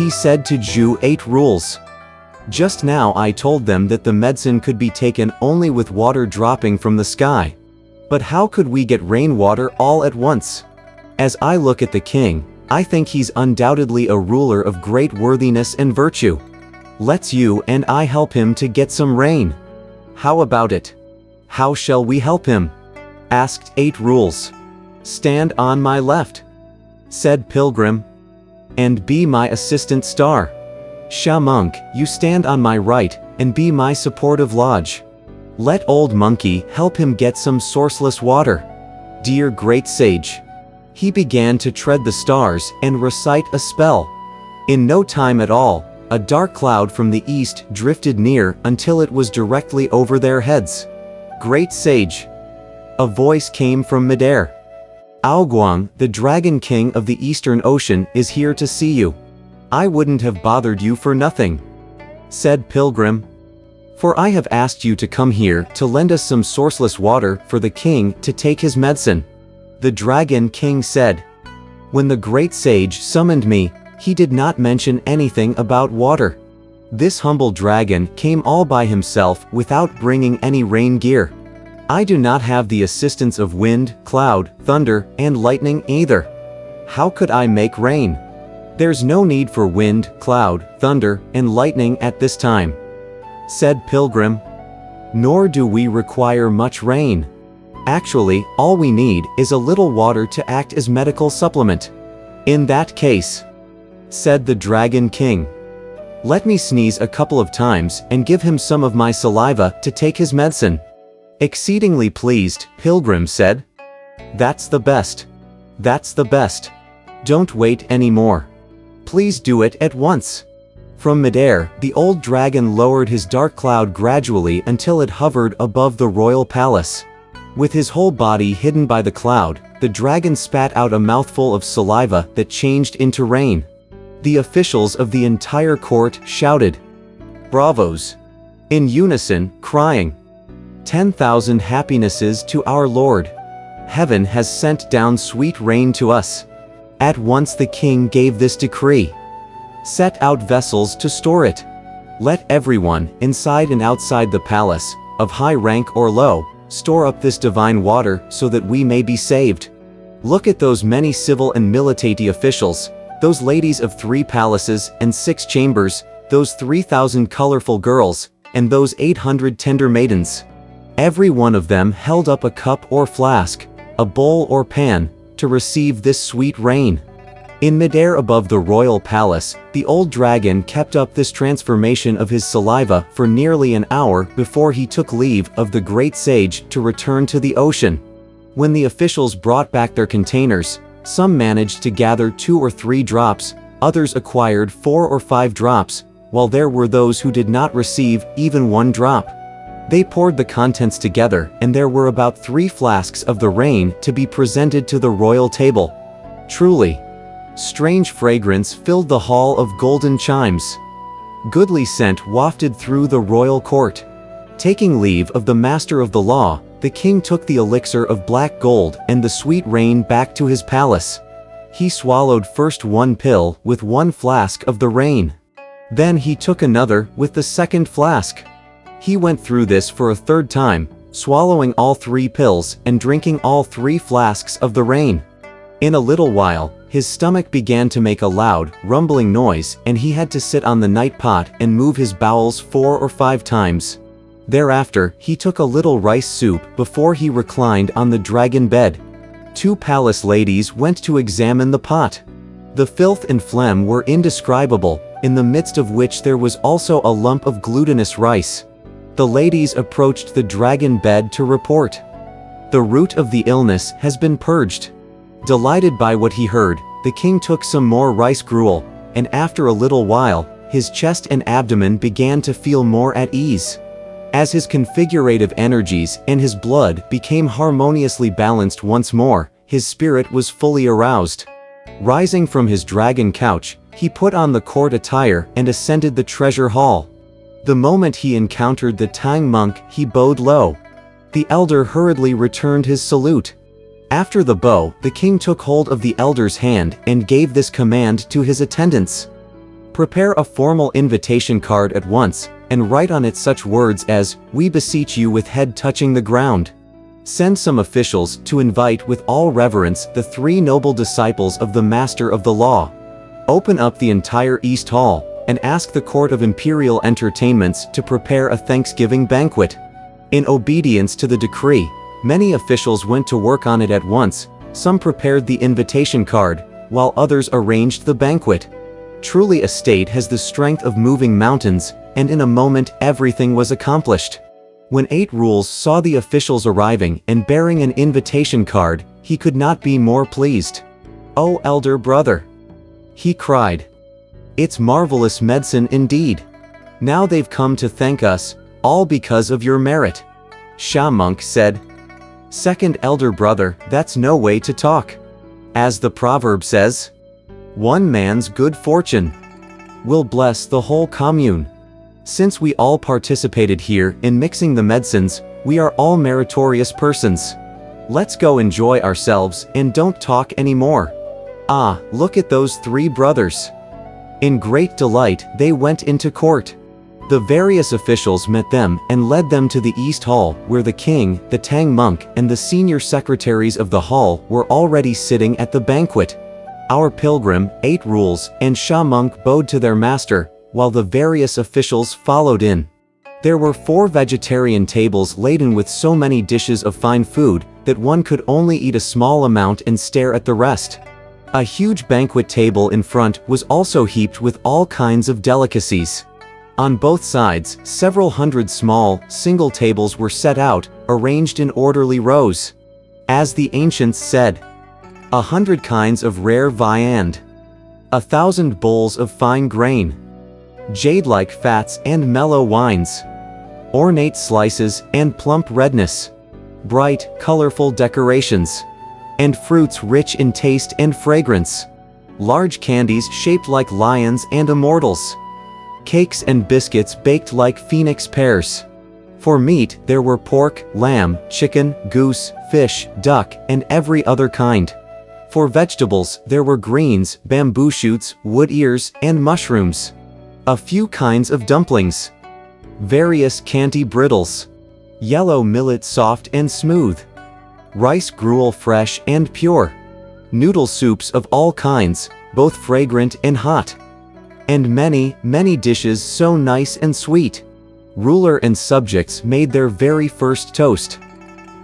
He said to Zhu 8 rules. Just now I told them that the medicine could be taken only with water dropping from the sky. But how could we get rainwater all at once? As I look at the king, I think he's undoubtedly a ruler of great worthiness and virtue. Let's you and I help him to get some rain. How about it? How shall we help him? Asked 8 rules. Stand on my left, said Pilgrim, and be my assistant star. Sha Monk, you stand on my right, and be my supportive lodge. Let Old Monkey help him get some sourceless water. Dear great sage. He began to tread the stars and recite a spell. In no time at all, a dark cloud from the east drifted near until it was directly over their heads. Great sage. A voice came from midair. Aoguang, the Dragon King of the Eastern Ocean, is here to see you. I wouldn't have bothered you for nothing, said Pilgrim. For I have asked you to come here to lend us some sourceless water for the king to take his medicine. The Dragon King said. When the great sage summoned me, he did not mention anything about water. This humble dragon came all by himself without bringing any rain gear. I do not have the assistance of wind, cloud, thunder, and lightning either. How could I make rain? There's no need for wind, cloud, thunder, and lightning at this time, said Pilgrim. Nor do we require much rain. Actually, all we need is a little water to act as medical supplement. In that case, said the Dragon King, let me sneeze a couple of times and give him some of my saliva to take his medicine. Exceedingly pleased, Pilgrim said. That's the best. That's the best. Don't wait anymore. Please do it at once. From midair, the old dragon lowered his dark cloud gradually until it hovered above the royal palace. With his whole body hidden by the cloud, the dragon spat out a mouthful of saliva that changed into rain. The officials of the entire court shouted, "Bravos!" in unison, crying, 10,000 happinesses to our Lord. Heaven has sent down sweet rain to us. At once the king gave this decree. Set out vessels to store it. Let everyone, inside and outside the palace, of high rank or low, store up this divine water so that we may be saved. Look at those many civil and military officials, those ladies of 3 palaces and 6 chambers, those 3,000 colorful girls, and those 800 tender maidens. Every one of them held up a cup or flask, a bowl or pan, to receive this sweet rain. In midair above the royal palace, the old dragon kept up this transformation of his saliva for nearly an hour before he took leave of the great sage to return to the ocean. When the officials brought back their containers, some managed to gather 2 or 3 drops, others acquired 4 or 5 drops, while there were those who did not receive even 1 drop. They poured the contents together, and there were about 3 flasks of the rain to be presented to the royal table. Truly, strange fragrance filled the hall of golden chimes. Goodly scent wafted through the royal court. Taking leave of the master of the law, the king took the elixir of black gold and the sweet rain back to his palace. He swallowed first 1 pill with 1 flask of the rain. Then he took another with the 2nd flask. He went through this for a 3rd time, swallowing all 3 pills and drinking all 3 flasks of the rain. In a little while, his stomach began to make a loud, rumbling noise, and he had to sit on the night pot and move his bowels 4 or 5 times. Thereafter, he took a little rice soup before he reclined on the dragon bed. 2 palace ladies went to examine the pot. The filth and phlegm were indescribable, in the midst of which there was also a lump of glutinous rice. The ladies approached the dragon bed to report. The root of the illness has been purged. Delighted by what he heard, the king took some more rice gruel, and after a little while, his chest and abdomen began to feel more at ease. As his configurative energies and his blood became harmoniously balanced once more, his spirit was fully aroused. Rising from his dragon couch, he put on the court attire and ascended the treasure hall. The moment he encountered the Tang monk, he bowed low. The elder hurriedly returned his salute. After the bow, the king took hold of the elder's hand and gave this command to his attendants. Prepare a formal invitation card at once, and write on it such words as, "We beseech you," with head touching the ground. Send some officials to invite with all reverence the 3 noble disciples of the Master of the Law. Open up the entire East Hall, and ask the Court of Imperial Entertainments to prepare a Thanksgiving banquet. In obedience to the decree, many officials went to work on it at once. Some prepared the invitation card, while others arranged the banquet. Truly, a state has the strength of moving mountains, and in a moment everything was accomplished. When 8 Rules saw the officials arriving and bearing an invitation card, he could not be more pleased. "Oh, elder brother," he cried. "It's marvelous medicine indeed. Now they've come to thank us, all because of your merit." Sha Monk said, "Second elder brother, that's no way to talk. As the proverb says, one man's good fortune will bless the whole commune. Since we all participated here in mixing the medicines, we are all meritorious persons. Let's go enjoy ourselves and don't talk anymore. Ah, look at those 3 brothers." In great delight, they went into court. The various officials met them and led them to the East Hall, where the king, the Tang monk, and the senior secretaries of the hall were already sitting at the banquet. Our pilgrim, 8 Rules, and Sha Monk bowed to their master, while the various officials followed in. There were 4 vegetarian tables laden with so many dishes of fine food that one could only eat a small amount and stare at the rest. A huge banquet table in front was also heaped with all kinds of delicacies. On both sides, several hundred small, single tables were set out, arranged in orderly rows. As the ancients said, 100 kinds of rare viand, 1,000 bowls of fine grain, jade-like fats and mellow wines, ornate slices and plump redness, bright, colorful decorations, and fruits rich in taste and fragrance, large candies shaped like lions and immortals, cakes and biscuits baked like phoenix pears. For meat, there were pork, lamb, chicken, goose, fish, duck, and every other kind. For vegetables, there were greens, bamboo shoots, wood ears, and mushrooms. A few kinds of dumplings, various candy brittles, yellow millet soft and smooth, rice gruel fresh and pure, noodle soups of all kinds, both fragrant and hot, and many, many dishes so nice and sweet. Ruler and subjects made their very first toast.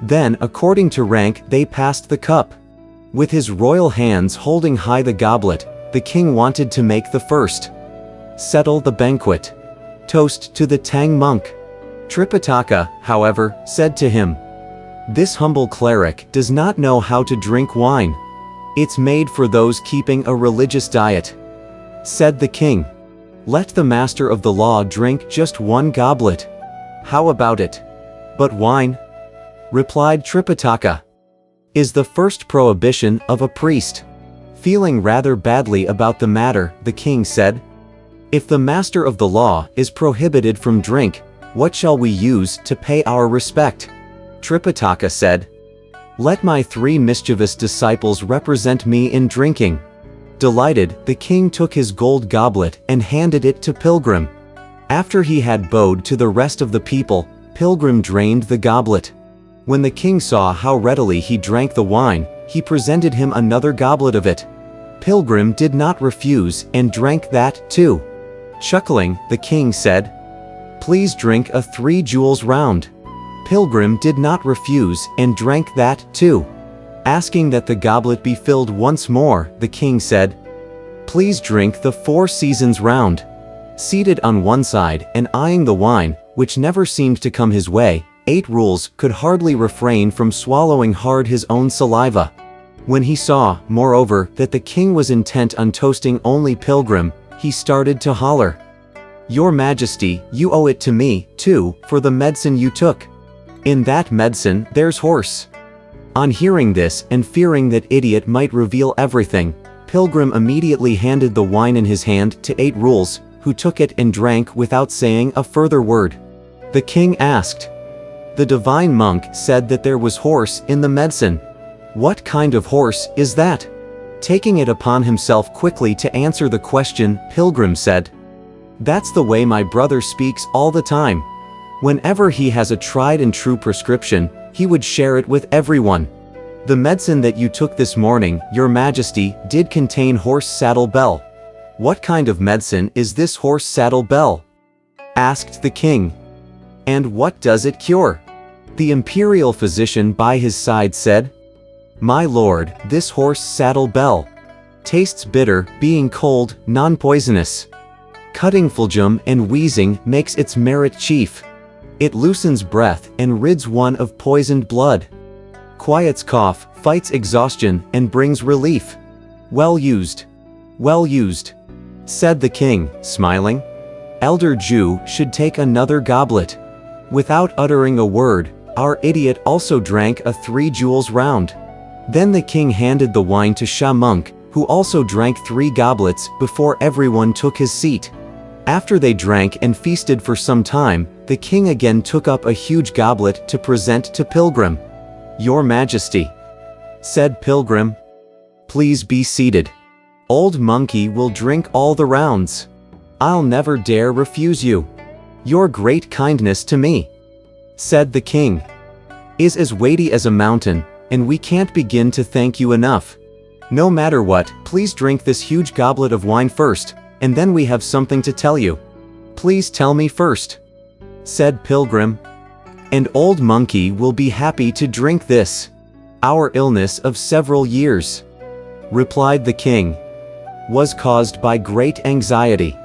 Then, according to rank, they passed the cup. With his royal hands holding high the goblet, the king wanted to make the first. Settle the banquet. Toast to the Tang monk. Tripitaka, however, said to him, "This humble cleric does not know how to drink wine. It's made for those keeping a religious diet." Said the king, "Let the master of the law drink just 1 goblet. How about it?" "But wine," replied Tripitaka, "is the first prohibition of a priest." Feeling rather badly about the matter, the king said, "If the master of the law is prohibited from drink, what shall we use to pay our respect?" Tripitaka said, "Let my 3 mischievous disciples represent me in drinking." Delighted, the king took his gold goblet and handed it to Pilgrim. After he had bowed to the rest of the people, Pilgrim drained the goblet. When the king saw how readily he drank the wine, he presented him another goblet of it. Pilgrim did not refuse and drank that too. Chuckling, the king said, "Please drink a 3 jewels round." Pilgrim did not refuse and drank that too. Asking that the goblet be filled once more, the king said, "Please drink the 4 seasons round." Seated on one side and eyeing the wine, which never seemed to come his way, 8 Rules could hardly refrain from swallowing hard his own saliva. When he saw, moreover, that the king was intent on toasting only Pilgrim, he started to holler, "Your Majesty, you owe it to me, too, for the medicine you took. In that medicine, there's horse." On hearing this, and fearing that idiot might reveal everything, Pilgrim immediately handed the wine in his hand to 8 Rules, who took it and drank without saying a further word. The king asked. The divine monk said that there was horse in the medicine. "What kind of horse is that?" Taking it upon himself quickly to answer the question, Pilgrim said, "That's the way my brother speaks all the time. Whenever he has a tried and true prescription, he would share it with everyone. The medicine that you took this morning, Your Majesty, did contain horse saddle bell." "What kind of medicine is this horse saddle bell?" asked the king. "And what does it cure?" The imperial physician by his side said, "My lord, this horse saddle bell tastes bitter, being cold, non-poisonous. Cutting phlegm and wheezing makes its merit chief. It loosens breath and rids one of poisoned blood. Quiets cough, fights exhaustion, and brings relief. Well used. Well used," said the king, smiling. "Elder Jew should take another goblet." Without uttering a word, our idiot also drank a 3 jewels round. Then the king handed the wine to Shah Monk, who also drank 3 goblets before everyone took his seat. After they drank and feasted for some time, the king again took up a huge goblet to present to Pilgrim. "Your Majesty," said Pilgrim, "please be seated. Old Monkey will drink all the rounds. I'll never dare refuse you. Your great kindness to me," said the king, "is as weighty as a mountain, and we can't begin to thank you enough. No matter what, please drink this huge goblet of wine first, and then we have something to tell you." "Please tell me first," said Pilgrim. "And Old Monkey will be happy to drink this. Our illness of several years," replied the king, "was caused by great anxiety.